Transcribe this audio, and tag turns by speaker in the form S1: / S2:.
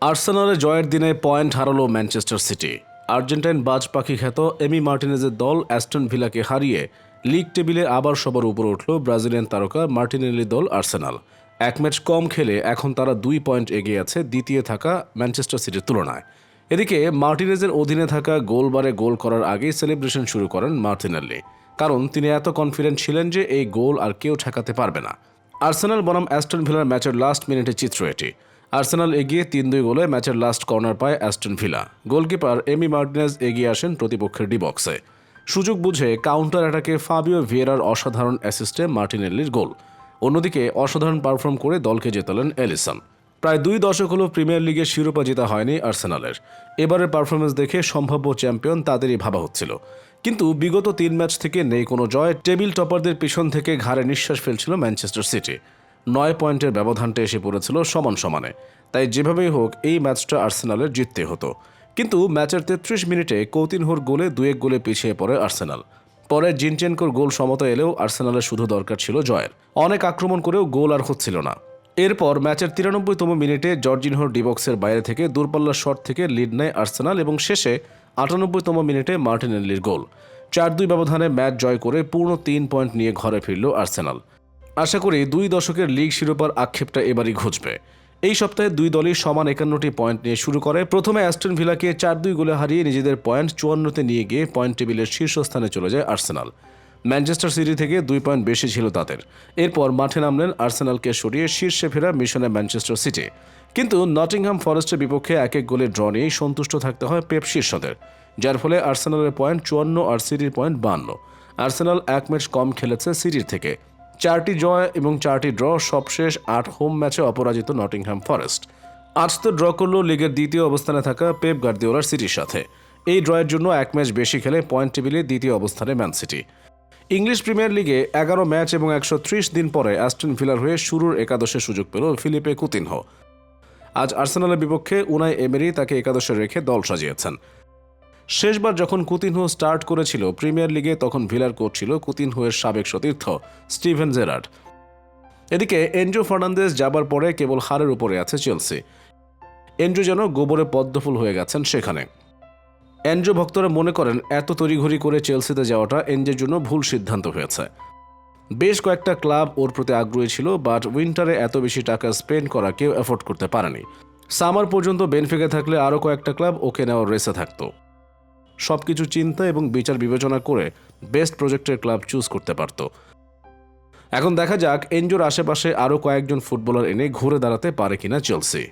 S1: আর্সেনালের জয়ের দিনে পয়েন্ট হারালো ম্যানচেস্টার সিটি। আর্জেন্টাইন বাজ পাখি খ্যাত এমি মার্টিনেজের দল অ্যাস্টন ভিলাকে হারিয়ে লিগ টেবিলে আবার সবার উপরে উঠল ব্রাজিলিয়ান তারকা মার্টিনেলির দল আর্সেনাল। এক ম্যাচ কম খেলে এখন তারা 2 পয়েন্ট এগিয়ে আছে দ্বিতীয় থাকা ম্যানচেস্টার সিটির তুলনায়। এদিকে মার্টিনেজের অধীনে থাকা গোলবারে গোল করার আগেই সেলিব্রেশন শুরু করেন মার্টিনেল্লি, কারণ তিনি এত কনফিডেন্ট ছিলেন যে এই গোল আর কেউ ঠেকাতে পারবে না। আর্সেনাল বনাম অ্যাস্টন ভিলার ম্যাচের লাস্ট মিনিটের চিত্র এটি। আর্সেনাল এগিয়ে 3-2 গোলে ম্যাচের লাস্ট কর্নার পায় Aston Villa. Goalkeeper Emi Martinez এগিয়ে আসেন প্রতিপক্ষের ডি বক্সে। সুযোগ বুঝে কাউন্টার অ্যাটাকে ফাবিও ভিয়েরার অসাধারণ অ্যাসিস্টে মার্টিনেল্লির গোল। অন্যদিকে অসাধারণ পারফর্ম করে দলকে জেতালেন এলিসন। প্রায় 2 দশক হলো প্রিমিয়ার লিগের শিরোপা জেতা হয়নি আর্সেনালের। এবারের পারফরমেন্স দেখে সম্ভাব্য চ্যাম্পিয়ন তাদেরই ভাবা হচ্ছিল, কিন্তু বিগত 3 ম্যাচ থেকে নেই কোনো জয়। টেবিল টপারদের পিছন থেকে ঘাড়ে নিঃশ্বাস ফেলছিল ম্যানচেস্টার সিটি। 9 পয়েন্টের ব্যবধানটা এসে পড়েছিল সমান সমানে। তাই যেভাবেই হোক এই ম্যাচটা আর্সেনালের জিততে হতো। কিন্তু ম্যাচের 33 মিনিটে কৌতিনহোর গোলে 2-1 গোলে পিছিয়ে পড়ে আর্সেনাল। পরে জিনচেনকোর গোল সমতা এলেও আর্সেনালের শুধু দরকার ছিল জয়ের। অনেক আক্রমণ করেও গোল আর হচ্ছিল না। এরপর ম্যাচের 93তম মিনিটে জর্জিনহোর ডিবক্সের বাইরে থেকে দূরপাল্লার শট থেকে লিড নেয় আর্সেনাল এবং শেষে 98তম মিনিটে মার্টিনেল্লির গোল। 4-2 ব্যবধানে ম্যাচ জয় করে পূর্ণ 3 পয়েন্ট নিয়ে ঘরে ফিরল আর্সেনাল। আশা করি 2 দশকের লিগ শিরোপার আক্ষেপটা এবারই ঘুচবে। এই সপ্তাহে 2 দলই সমান 51টি পয়েন্ট নিয়ে শুরু করে। প্রথমে অ্যাস্টন ভিলাকে 4-2 গোলে হারিয়ে নিজেদের পয়েন্ট 54তে নিয়ে গিয়ে পয়েন্ট টেবিলের শীর্ষস্থানে চলে যায় আর্সেনাল। ম্যানচেস্টার সিটি থেকে 2 পয়েন্ট বেশি ছিল তাদের। এরপর মাঠে নামলেন আর্সেনালকে সরিয়ে শীর্ষে ফেরা মিশনে ম্যানচেস্টার সিটি। কিন্তু নটিংহাম ফরেস্টের বিপক্ষে 1-1 গোলে ড্র নিয়েই সন্তুষ্ট থাকতে হয় পেপ শীর্ষদের, যার ফলে আর্সেনালের পয়েন্ট 54 আর সিটির পয়েন্ট 52। আর্সেনাল 1 ম্যাচ কম খেলেছে সিটির থেকে। 4টি জয় এবং 4টি ড্র, সবশেষ 8 হোম ম্যাচে অপরাজিত নটিংহাম ফরেস্ট। আজ তো ড্র করল লিগের দ্বিতীয় অবস্থানে থাকা পেপ গার্দিওলার সিটির সাথে। এই ড্রয়ের জন্য 1 ম্যাচ বেশি খেলে পয়েন্ট টেবিলে দ্বিতীয় অবস্থানে ম্যান সিটি। ইংলিশ প্রিমিয়ার লিগে 11 ম্যাচ এবং 130 দিন পরে অ্যাস্টন ভিলার হয়ে শুরুর একাদশে সুযোগ পেল ফিলিপে কুতিনহো। আজ আর্সেনালের বিপক্ষে উনাই এমেরি তাকে একাদশে রেখে দল সাজিয়েছেন। শেষবার যখন কুতিনহো স্টার্ট করেছিল প্রিমিয়ার লিগে, তখন ভিলার কোচ ছিল কুতিনহোয়ের সাবেক সতীর্থ স্টিভেন জেরার্ড। এদিকে এনজো ফার্নান্দেজ যাবার পরে কেবল হারের উপরে আছে চেলসি। এনজো যেন গোবরে পদ্মফুল হয়ে গেছেন সেখানে। এনজো ভক্তরা মনে করেন এত তড়িঘড়ি করে চেলসিতে যাওয়াটা এনজোর জন্য ভুল সিদ্ধান্ত হয়েছে। বেশ কয়েকটা ক্লাব ওর প্রতি আগ্রহী ছিল, বাট উইন্টারে এত বেশি টাকা স্পেন্ড করা কেউ অ্যাফোর্ড করতে পারেনি। সামার পর্যন্ত বেনফিকা থাকলে আরও কয়েকটা ক্লাব ওকে নেওয়ার রেসে থাকতো। সবকিছু চিন্তা এবং বিচার বিবেচনা করে বেস্ট প্রজেক্টের ক্লাব চুজ করতে পারত। এখন দেখা যাক এনজোর আশেপাশে আরও কয়েকজন ফুটবলার এনে ঘুরে দাঁড়াতে পারে কিনা চেলসি।